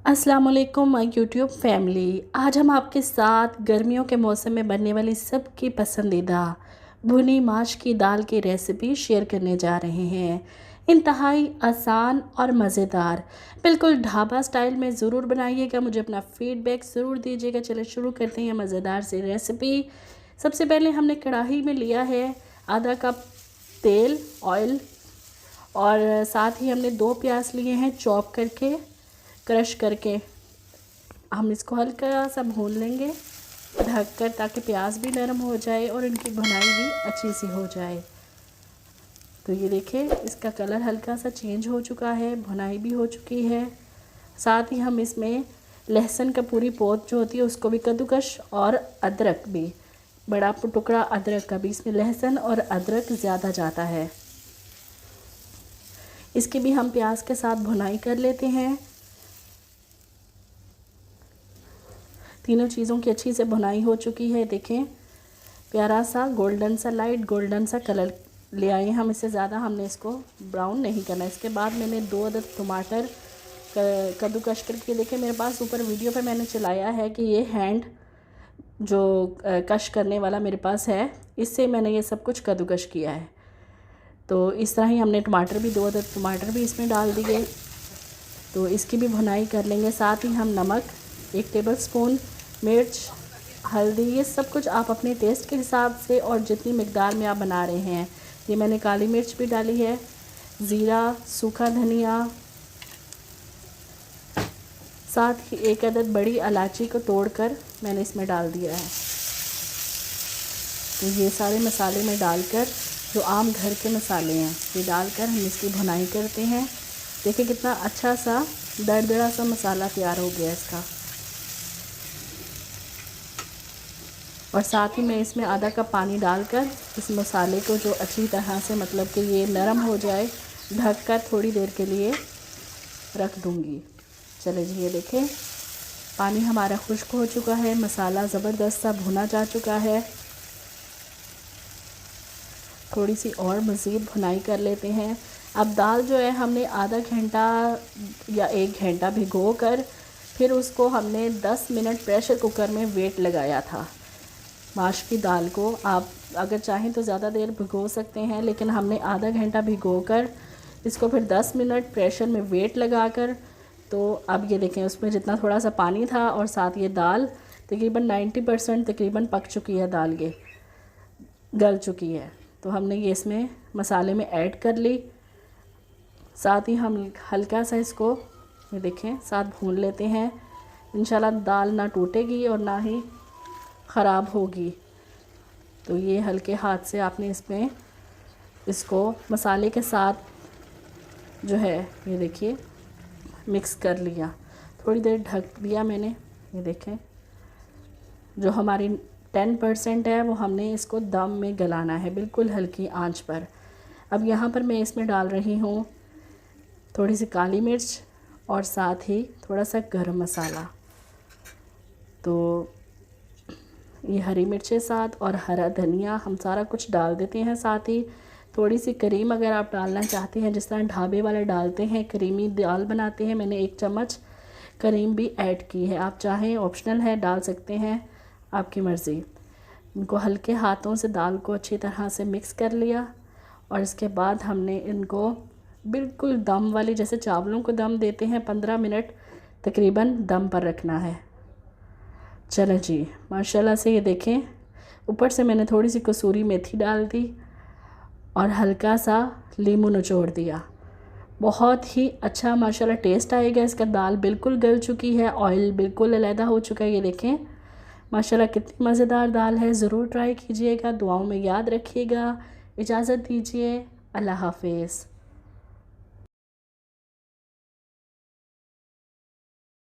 अस्सलाम वालेकुम my YouTube family. आज हम आपके साथ गर्मियों के मौसम में बनने वाली सबकी पसंदीदा भुनी माश की दाल की रेसिपी शेयर करने जा रहे हैं। इंतहाई आसान और मज़ेदार, बिल्कुल ढाबा स्टाइल में ज़रूर बनाइएगा। मुझे अपना फ़ीडबैक ज़रूर दीजिएगा। चलिए शुरू करते हैं मज़ेदार सी रेसिपी। सबसे पहले हमने कढ़ाई में लिया है आधा कप तेल ऑयल, और साथ ही हमने 2 प्याज लिए हैं चॉप करके, क्रश करके। हम इसको हल्का सा भून लेंगे ढककर, ताकि प्याज भी नरम हो जाए और इनकी भुनाई भी अच्छी सी हो जाए। तो ये देखिए इसका कलर हल्का सा चेंज हो चुका है, भुनाई भी हो चुकी है। साथ ही हम इसमें लहसुन का पूरी पोत जो होती है उसको भी कद्दूकश, और अदरक भी, बड़ा टुकड़ा अदरक का भी, इसमें लहसुन और अदरक ज़्यादा जाता है। इसकी भी हम प्याज के साथ भुनाई कर लेते हैं। तीनों चीज़ों की अच्छी से भुनाई हो चुकी है। देखें प्यारा सा गोल्डन सा, लाइट गोल्डन सा कलर ले आए हम। इससे ज़्यादा हमने इसको ब्राउन नहीं करना। इसके बाद मैंने 2 अदद टमाटर कद्दूकश करके, देखें मेरे पास ऊपर वीडियो पे मैंने चलाया है कि ये हैंड जो कश करने वाला मेरे पास है, इससे मैंने ये सब कुछ कद्दूकश किया है। तो इस तरह ही हमने टमाटर भी 2 अदद टमाटर भी इसमें डाल दिए। तो इसकी भी भुनाई कर लेंगे। साथ ही हम नमक 1 टेबलस्पून, मिर्च, हल्दी, ये सब कुछ आप अपने टेस्ट के हिसाब से और जितनी मकदार में आप बना रहे हैं। ये मैंने काली मिर्च भी डाली है, ज़ीरा, सूखा धनिया, साथ ही 1 अदद बड़ी इलायची को तोड़कर मैंने इसमें डाल दिया है। तो ये सारे मसाले में डालकर, जो आम घर के मसाले हैं, ये डालकर हम इसकी भुनाई करते हैं। देखिए कितना अच्छा सा दरदरा सा मसाला तैयार हो गया इसका। और साथ ही मैं इसमें आधा कप पानी डालकर इस मसाले को जो अच्छी तरह से, मतलब कि ये नरम हो जाए, ढककर थोड़ी देर के लिए रख दूंगी। चले जी, ये देखें पानी हमारा खुश्क हो चुका है, मसाला ज़बरदस्त सा भुना जा चुका है। थोड़ी सी और मज़ीद भुनाई कर लेते हैं। अब दाल जो है हमने आधा घंटा या 1 घंटा भिगो कर, फिर उसको हमने 10 मिनट प्रेशर कुकर में वेट लगाया था। माश की दाल को आप अगर चाहें तो ज़्यादा देर भिगो सकते हैं, लेकिन हमने आधा घंटा भिगोकर इसको फिर 10 मिनट प्रेशर में वेट लगाकर, तो अब ये देखें उसमें जितना थोड़ा सा पानी था और साथ ये दाल तकरीबन 90% तकरीबन पक चुकी है, दाल ये गल चुकी है। तो हमने ये इसमें मसाले में ऐड कर ली। साथ ही हम हल्का सा इसको, ये देखें, साथ भून लेते हैं। इंशाल्लाह दाल ना टूटेगी और ना ही ख़राब होगी। तो ये हल्के हाथ से आपने इसमें इसको मसाले के साथ जो है, ये देखिए मिक्स कर लिया। थोड़ी देर ढक दिया मैंने। ये देखें जो हमारी 10% है वो हमने इसको दम में गलाना है, बिल्कुल हल्की आंच पर। अब यहाँ पर मैं इसमें डाल रही हूँ थोड़ी सी काली मिर्च और साथ ही थोड़ा सा गरम मसाला। तो ये हरी मिर्चें साथ और हरा धनिया हम सारा कुछ डाल देते हैं। साथ ही थोड़ी सी करीम अगर आप डालना चाहते हैं, जिस तरह ढाबे वाले डालते हैं, करीमी दाल बनाते हैं, मैंने 1 चम्मच करीम भी ऐड की है। आप चाहें ऑप्शनल है, डाल सकते हैं, आपकी मर्ज़ी। इनको हल्के हाथों से दाल को अच्छी तरह से मिक्स कर लिया, और इसके बाद हमने इनको बिल्कुल दम वाली, जैसे चावलों को दम देते हैं, 15 मिनट तकरीबन दम पर रखना है। चलो जी, माशाल्लाह से ये देखें ऊपर से मैंने थोड़ी सी कसूरी मेथी डाल दी और हल्का सा नींबू निचोड़ दिया। बहुत ही अच्छा माशाल्लाह टेस्ट आएगा इसका। दाल बिल्कुल गल चुकी है, ऑयल बिल्कुल अलहदा हो चुका है। ये देखें माशाल्लाह कितनी मज़ेदार दाल है। ज़रूर ट्राई कीजिएगा, दुआओं में याद रखिएगा। इजाज़त दीजिए, अल्लाह हाफ़िज़।